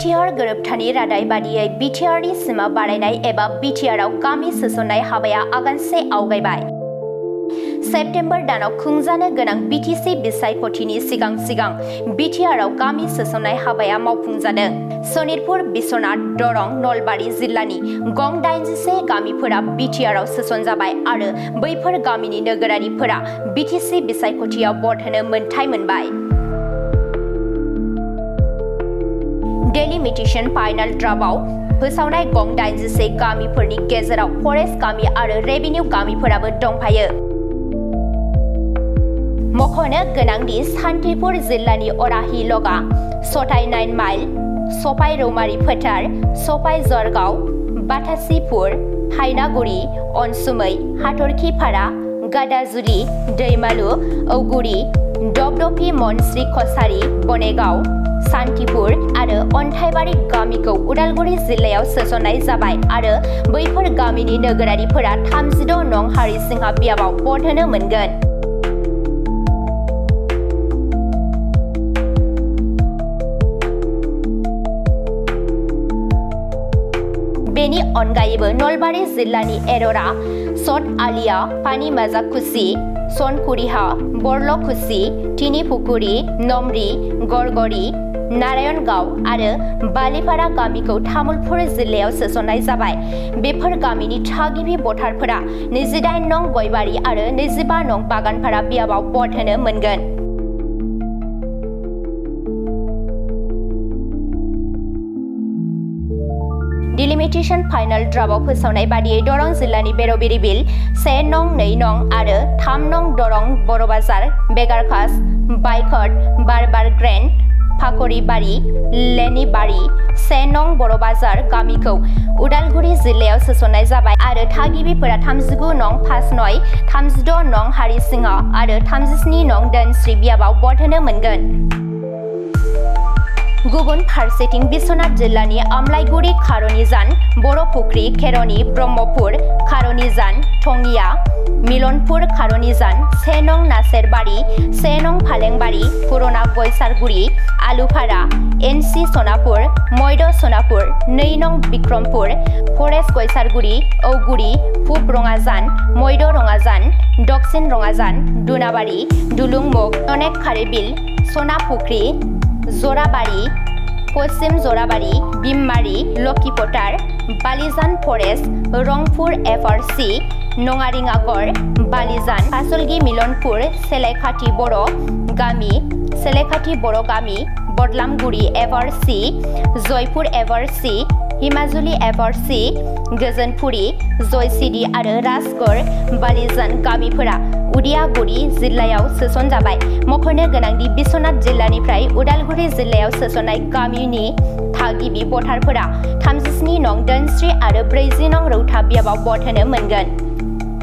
BTR गोरोबथानि रादाय बादियै बिटिआरनि सिमा बारायनाय एबा बिटिआरआव गामि सोसननाय हाबाया आगानसे आवगायबाय। सेप्तेम्बर दानाव खुंजानो गोनां बिटिसि बिसायख'थिनि सिगां बिटिआरआव गामि सोसननाय हाबाया मावफुंजादों। सनितपुर, बिश्वनाथ, दरं, नलबारि जिल्लानि गं 81 गामिफोरा बिटिआरआव सोसनजाबाय आरो बैफोर गामिनि नोगोरारिफोरा बिटिसि बिसायख'थियाव भट होनो मोन्थाइ मोनबाय। डेलिमिटेशन फाइनाल ड्राफ्टआव फोसावनाय गं 81 गामिफोरनि गेजेराव फरेस्ट गामि आरो रेभिनिउ गामिफोराबो दंफायो। मख'नो गोनांदि सान्तिपुर जिल्लानि अराहि लगा, सताइ 9 माइल, सफाइ रौमारि फोथार, सफाइ जरगाव, बाथासिपुर, हायनागुरि, अनसुमै, हाथरखिपारा, गादाजुलि, दैमालु, औगुरि, दपदपि, मनस्रि कछारी, बनेगाव, सान्तिपुर आरो अन्थाइबारि गामिखौ उदालगुरि जिल्लायाव सोसननाय जाबाय आरो बैफोर गामिनि नोगोरारिफोरा 36 नं हारिसिंहा बियाबाव भट होनो मोनगोन। बेनि अनगायैबो नलबारि जिल्लानि एर'रा, सत आलिया, पानिमाजाकुसि, सनकुरिहा, बरल'कुसि, तिनिपुकुरि, नमरि, गरगरि, नारायणगाव आरो बालिपारा गामिखौ तामुलपुर जिल्लायाव सोसननाय जाबाय। बेफोर गामिनि थागिबि भटारफोरा 28 नं गयबारि आरो 25 नं बागानपारा बियाबाव भट होनो मोनगोन। डिलिमिटेशन फाइनाल ड्राफ्टआव फोसावनाय बादियै दरं जिल्लानि बेरबिरि बिल, 1 नं, 2 नं आरो 3 नं दरं बर'बाजार, बेगारखास, बायखट, बारबार ग्रेन्ड, फाखरिबारि, लेनिबारि, 1 नं बर'बाजार गामिखौ उदालगुरि जिल्लायाव सोसननाय जाबाय आरो थागिबिफोरा 39 नं फासनय, 36 नं हारिसिंहा आरो 37 नं धोनस्रि बियाबाव भट होनो मोनगोन। गुबुन फारसेथिं बिश्वनाथ जिल्लानि आमलाइगुरि, खार'निजान, बर'पुख्रि, खेर'नि, ब्रह्मपुर, खार'निजान, थंगिया, मिलनपुर, खार'निजान, 1 नं नासेरबारि, 1 नं फालेंबारि, पुरना गयसारगुरि, आलुपारा, एनसि सनापुर, मयद सनापुर, 2 नं बिक्रमपुर, फरेस्ट गयसारगुरि, औगुरि, पुब रङाजान, मयद रङाजान, दक्षिण रङाजान, दुनाबारि, दुलुंमुख, ननेक खारेबिल, सनापुख्रि, जराबारि, पश्चिम जराबारि, बिममारि, लकिपटार, बालिजान फरेस्ट, रंपुर एफआरसि, नङारिङागर, बालिजान, पासलगि, मिलनपुर, सेलेखाथि बर' गामि, सेलेखाथि बर' गामि, बदलामगुरि एफआरसि, जयपुर एफआरसि, हिमाजुलि एफआरसि, गोजोनपुरि, जयसिरि आरो राजगड़, बालिजान गामिफोरा उदियागुरि जिल्लायाव सोसनजाबाय। मख'नो गोनांदि बिश्वनाथ जिल्लानिफ्राय उदालगुरि जिल्लायाव सोसननाय गामिनि थागिबि भटारफोरा 37 नं धोनस्रि आरो 40 नं रौता बियाबाव भट होनो मोनगोन।